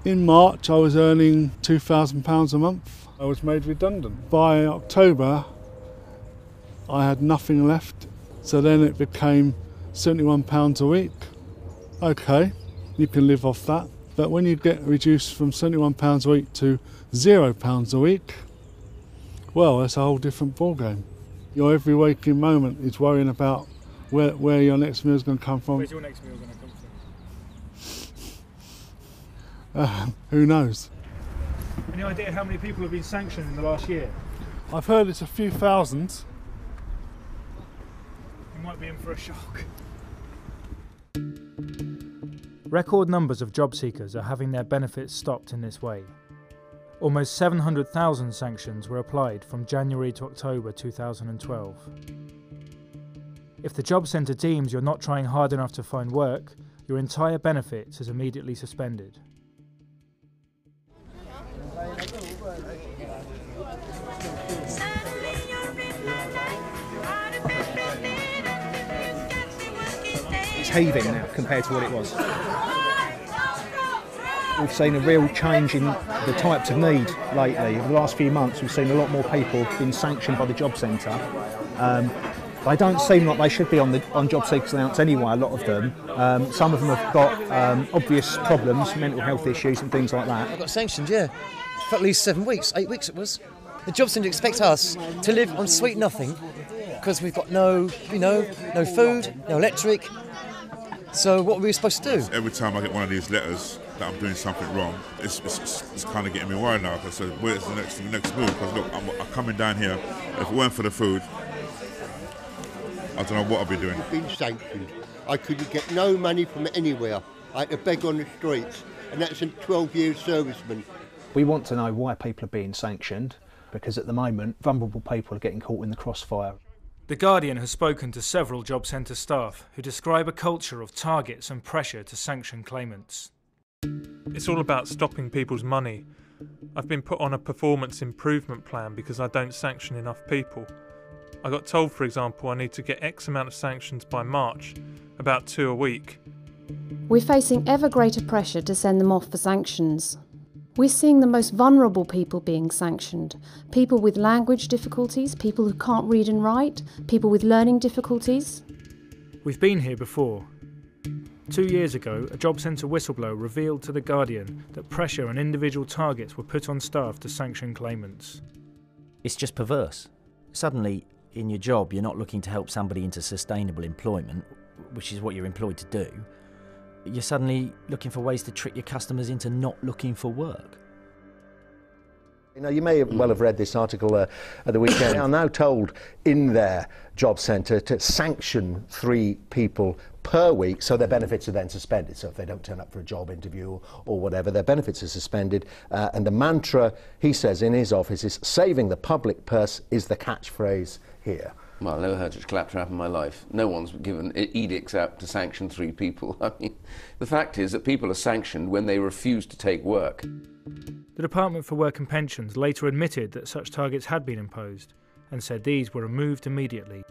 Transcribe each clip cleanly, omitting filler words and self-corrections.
In March I was earning £2,000 a month. I was made redundant. By October I had nothing left, so then it became £71 a week. Okay, you can live off that, but when you get reduced from £71 a week to £0 a week, well, that's a whole different ballgame. Your every waking moment is worrying about where your next meal is going to come from. Where's your next meal going to come from? Who knows? Any idea how many people have been sanctioned in the last year? I've heard it's a few thousand. You might be in for a shock. Record numbers of job seekers are having their benefits stopped in this way. Almost 700,000 sanctions were applied from January to October 2012. If the Jobcentre deems you're not trying hard enough to find work, your entire benefit is immediately suspended. It's heaving now compared to what it was. We've seen a real change in the types of need lately. Over the last few months we've seen a lot more people being sanctioned by the Jobcentre. They don't seem like they should be on job seekers allowance anyway, a lot of them. Some of them have got obvious problems, mental health issues and things like that. I got sanctioned, yeah, for at least 7 weeks, 8 weeks it was. The Jobcentre expect us to live on sweet nothing because we've got no food, no electric. So what were we supposed to do? Every time I get one of these letters that I'm doing something wrong, it's kind of getting me worried now. Because where's the next move? Because look, I'm coming down here. If it weren't for the food, I don't know what I'd be doing. I've been sanctioned. I couldn't get no money from anywhere. I had to beg on the streets, and that's a 12-year serviceman. We want to know why people are being sanctioned, because at the moment vulnerable people are getting caught in the crossfire. The Guardian has spoken to several Jobcentre staff who describe a culture of targets and pressure to sanction claimants. It's all about stopping people's money. I've been put on a performance improvement plan because I don't sanction enough people. I got told, for example, I need to get X amount of sanctions by March, about 2 a week. We're facing ever greater pressure to send them off for sanctions. We're seeing the most vulnerable people being sanctioned. People with language difficulties, people who can't read and write, people with learning difficulties. We've been here before. 2 years ago, a Jobcentre whistleblower revealed to The Guardian that pressure and individual targets were put on staff to sanction claimants. It's just perverse. Suddenly, in your job, you're not looking to help somebody into sustainable employment, which is what you're employed to do. You're suddenly looking for ways to trick your customers into not looking for work. You know, you may well have read this article at the weekend. They are now told in their Jobcentre to sanction 3 people per week, so their benefits are then suspended. So if they don't turn up for a job interview or whatever, their benefits are suspended. And the mantra, he says, in his office is saving the public purse is the catchphrase here. Well, I've never heard such claptrap in my life. No one's given edicts out to sanction 3 people. I mean, the fact is that people are sanctioned when they refuse to take work. The Department for Work and Pensions later admitted that such targets had been imposed and said these were removed immediately.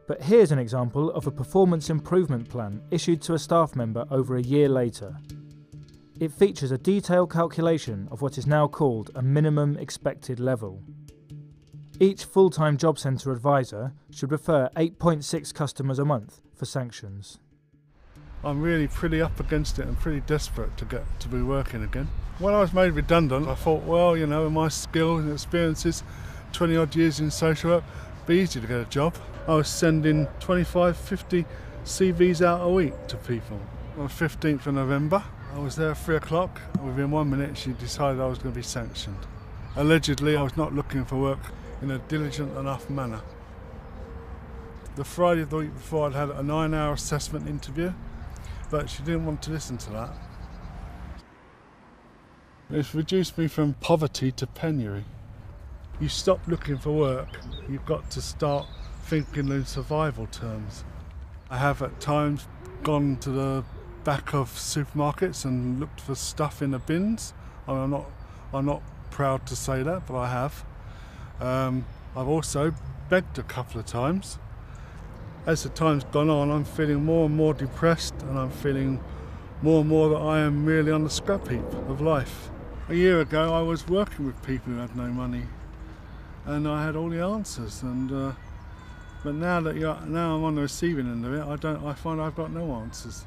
But here's an example of a performance improvement plan issued to a staff member over a year later. It features a detailed calculation of what is now called a minimum expected level. Each full-time Jobcentre advisor should refer 8.6 customers a month for sanctions. I'm really pretty up against it and pretty desperate to get to be working again. When I was made redundant, I thought, well, you know, with my skills and experiences, 20 odd years in social work, it'd be easy to get a job. I was sending 25, 50 CVs out a week to people. On the 15th of November, I was there at 3 o'clock, and within 1 minute she decided I was going to be sanctioned. Allegedly, I was not looking for work in a diligent enough manner. The Friday of the week before, I'd had a 9-hour assessment interview, but she didn't want to listen to that. It's reduced me from poverty to penury. You stop looking for work, you've got to start thinking in survival terms. I have at times gone to the back of supermarkets and looked for stuff in the bins. I'm not proud to say that, but I have. I've also begged a couple of times. As the time's gone on, I'm feeling more and more depressed, and I'm feeling more and more that I am really on the scrap heap of life. A year ago I was working with people who had no money, and I had all the answers. But now that now I'm on the receiving end of it, I find I've got no answers.